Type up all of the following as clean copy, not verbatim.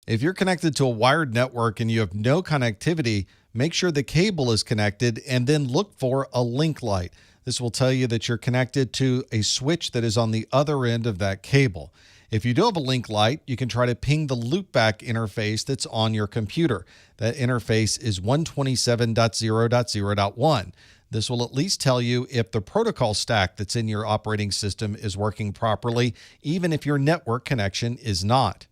If you're connected to a wired network and you have no connectivity, make sure the cable is connected and then look for a link light. This will tell you that you're connected to a switch that is on the other end of that cable. If you do have a link light, you can try to ping the loopback interface that's on your computer. That interface is 127.0.0.1. This will at least tell you if the protocol stack that's in your operating system is working properly, even if your network connection is not.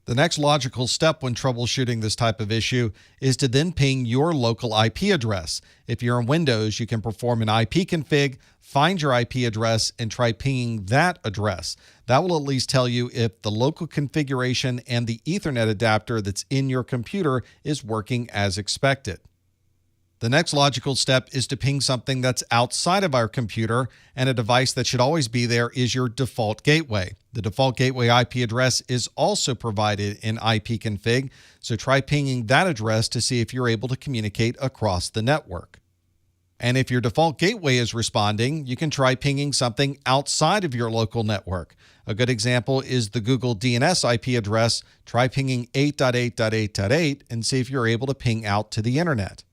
The next logical step when troubleshooting this type of issue is to then ping your local IP address. If you're in Windows, you can perform an IP config, find your IP address, and try pinging that address. That will at least tell you if the local configuration and the Ethernet adapter that's in your computer is working as expected. The next logical step is to ping something that's outside of our computer, and a device that should always be there is your default gateway. The default gateway IP address is also provided in ipconfig, so try pinging that address to see if you're able to communicate across the network. And if your default gateway is responding, you can try pinging something outside of your local network. A good example is the Google DNS IP address. Try pinging 8.8.8.8 and see if you're able to ping out to the internet.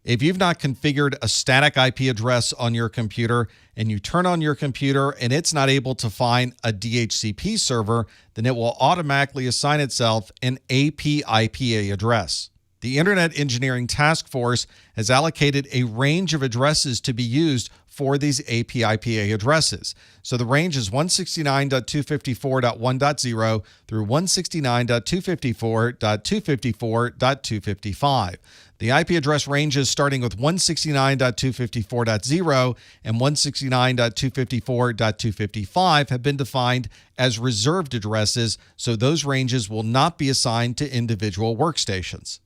If you've not configured a static IP address on your computer and you turn on your computer and it's not able to find a DHCP server, then it will automatically assign itself an APIPA address. The Internet Engineering Task Force has allocated a range of addresses to be used for these APIPA addresses. So the range is 169.254.1.0 through 169.254.254.255. The IP address ranges starting with 169.254.0 and 169.254.255 have been defined as reserved addresses, so those ranges will not be assigned to individual workstations.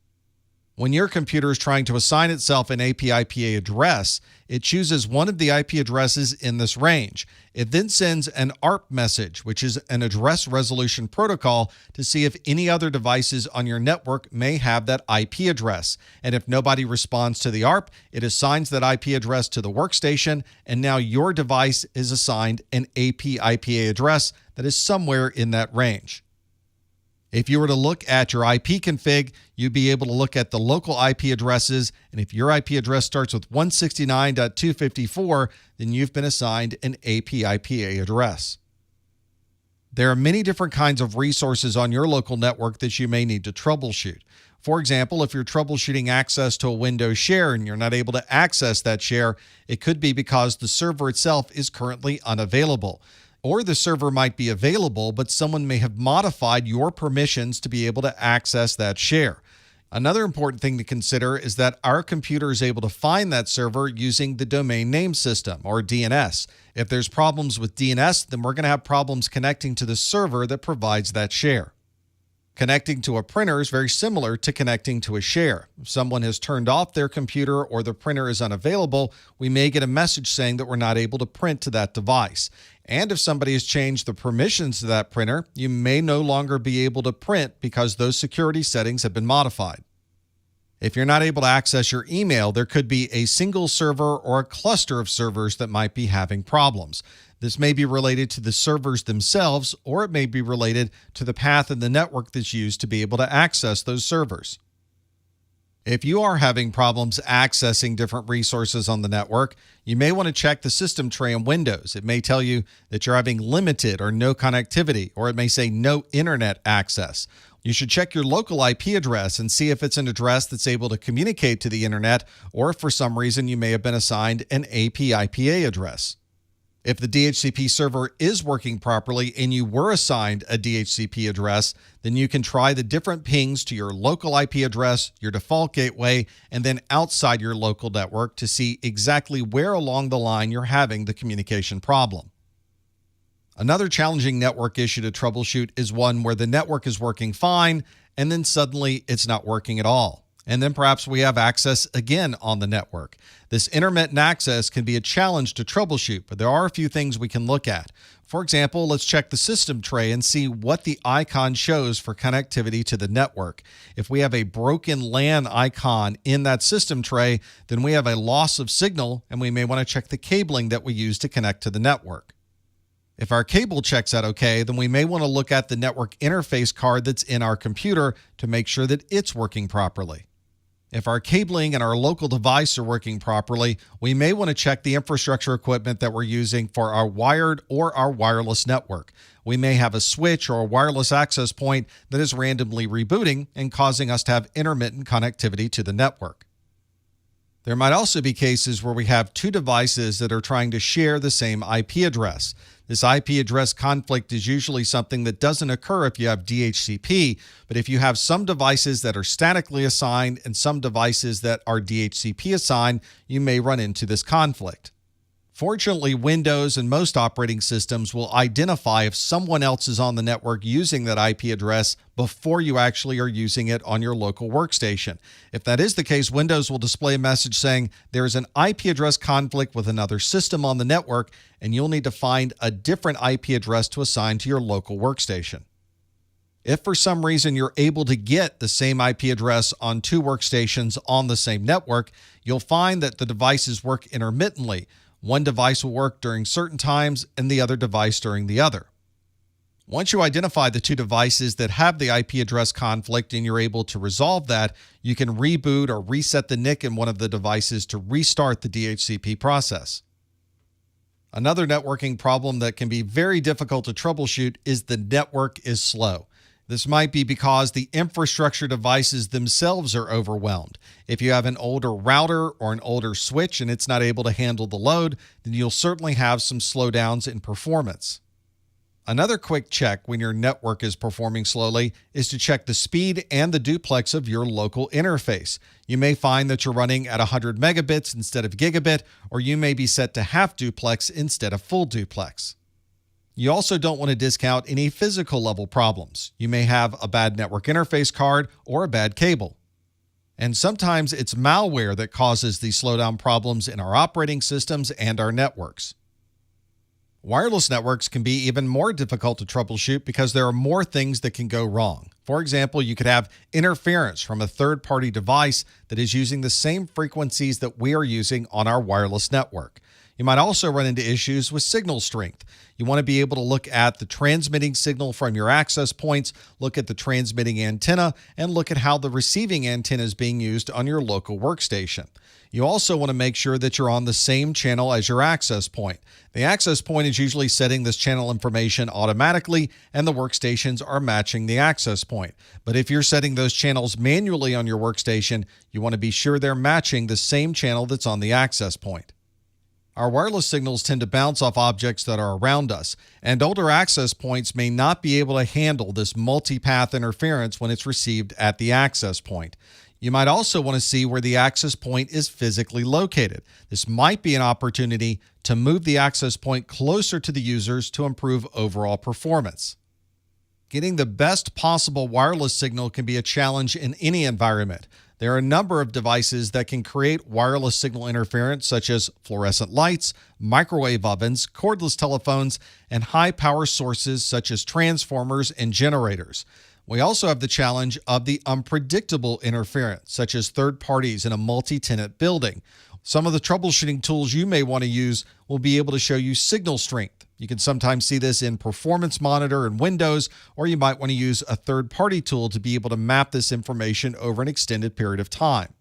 When your computer is trying to assign itself an APIPA address, it chooses one of the IP addresses in this range. It then sends an ARP message, which is an address resolution protocol, to see if any other devices on your network may have that IP address. And if nobody responds to the ARP, it assigns that IP address to the workstation, and now your device is assigned an APIPA address that is somewhere in that range. If you were to look at your IP config, you'd be able to look at the local IP addresses, and if your IP address starts with 169.254, then you've been assigned an APIPA address. There are many different kinds of resources on your local network that you may need to troubleshoot. For example, if you're troubleshooting access to a Windows share and you're not able to access that share, it could be because the server itself is currently unavailable. Or the server might be available, but someone may have modified your permissions to be able to access that share. Another important thing to consider is that our computer is able to find that server using the domain name system, or DNS. If there's problems with DNS, then we're going to have problems connecting to the server that provides that share. Connecting to a printer is very similar to connecting to a share. If someone has turned off their computer or the printer is unavailable, we may get a message saying that we're not able to print to that device. And if somebody has changed the permissions to that printer, you may no longer be able to print because those security settings have been modified. If you're not able to access your email, there could be a single server or a cluster of servers that might be having problems. This may be related to the servers themselves, or it may be related to the path in the network that's used to be able to access those servers. If you are having problems accessing different resources on the network, you may want to check the system tray in Windows. It may tell you that you're having limited or no connectivity, or it may say no internet access. You should check your local IP address and see if it's an address that's able to communicate to the internet, or if for some reason you may have been assigned an APIPA address. If the DHCP server is working properly and you were assigned a DHCP address, then you can try the different pings to your local IP address, your default gateway, and then outside your local network to see exactly where along the line you're having the communication problem. Another challenging network issue to troubleshoot is one where the network is working fine and then suddenly it's not working at all. And then perhaps we have access again on the network. This intermittent access can be a challenge to troubleshoot, but there are a few things we can look at. For example, let's check the system tray and see what the icon shows for connectivity to the network. If we have a broken LAN icon in that system tray, then we have a loss of signal, and we may want to check the cabling that we use to connect to the network. If our cable checks out okay, then we may want to look at the network interface card that's in our computer to make sure that it's working properly. If our cabling and our local device are working properly, we may want to check the infrastructure equipment that we're using for our wired or our wireless network. We may have a switch or a wireless access point that is randomly rebooting and causing us to have intermittent connectivity to the network. There might also be cases where we have two devices that are trying to share the same IP address. This IP address conflict is usually something that doesn't occur if you have DHCP, but if you have some devices that are statically assigned and some devices that are DHCP assigned, you may run into this conflict. Fortunately, Windows and most operating systems will identify if someone else is on the network using that IP address before you actually are using it on your local workstation. If that is the case, Windows will display a message saying there is an IP address conflict with another system on the network, and you'll need to find a different IP address to assign to your local workstation. If for some reason you're able to get the same IP address on two workstations on the same network, you'll find that the devices work intermittently. One device will work during certain times and the other device during the other. Once you identify the two devices that have the IP address conflict and you're able to resolve that, you can reboot or reset the NIC in one of the devices to restart the DHCP process. Another networking problem that can be very difficult to troubleshoot is the network is slow. This might be because the infrastructure devices themselves are overwhelmed. If you have an older router or an older switch and it's not able to handle the load, then you'll certainly have some slowdowns in performance. Another quick check when your network is performing slowly is to check the speed and the duplex of your local interface. You may find that you're running at 100 megabits instead of gigabit, or you may be set to half duplex instead of full duplex. You also don't want to discount any physical level problems. You may have a bad network interface card or a bad cable. And sometimes it's malware that causes these slowdown problems in our operating systems and our networks. Wireless networks can be even more difficult to troubleshoot because there are more things that can go wrong. For example, you could have interference from a third-party device that is using the same frequencies that we are using on our wireless network. You might also run into issues with signal strength. You want to be able to look at the transmitting signal from your access points, look at the transmitting antenna, and look at how the receiving antenna is being used on your local workstation. You also want to make sure that you're on the same channel as your access point. The access point is usually setting this channel information automatically, and the workstations are matching the access point. But if you're setting those channels manually on your workstation, you want to be sure they're matching the same channel that's on the access point. Our wireless signals tend to bounce off objects that are around us, and older access points may not be able to handle this multipath interference when it's received at the access point. You might also want to see where the access point is physically located. This might be an opportunity to move the access point closer to the users to improve overall performance. Getting the best possible wireless signal can be a challenge in any environment. There are a number of devices that can create wireless signal interference, such as fluorescent lights, microwave ovens, cordless telephones, and high-power sources such as transformers and generators. We also have the challenge of the unpredictable interference, such as third parties in a multi-tenant building. Some of the troubleshooting tools you may want to use will be able to show you signal strength. You can sometimes see this in Performance Monitor in Windows, or you might want to use a third-party tool to be able to map this information over an extended period of time.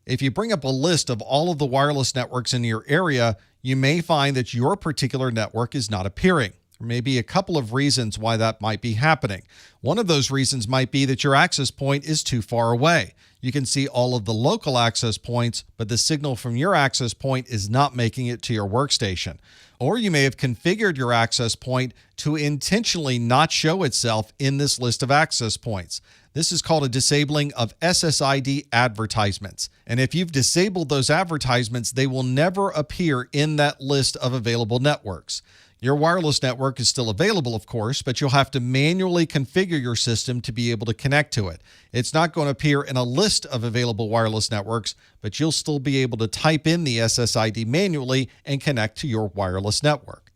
If you bring up a list of all of the wireless networks in your area, you may find that your particular network is not appearing. There may be a couple of reasons why that might be happening. One of those reasons might be that your access point is too far away. You can see all of the local access points, but the signal from your access point is not making it to your workstation. Or you may have configured your access point to intentionally not show itself in this list of access points. This is called a disabling of SSID advertisements. And if you've disabled those advertisements, they will never appear in that list of available networks. Your wireless network is still available, of course, but you'll have to manually configure your system to be able to connect to it. It's not going to appear in a list of available wireless networks, but you'll still be able to type in the SSID manually and connect to your wireless network.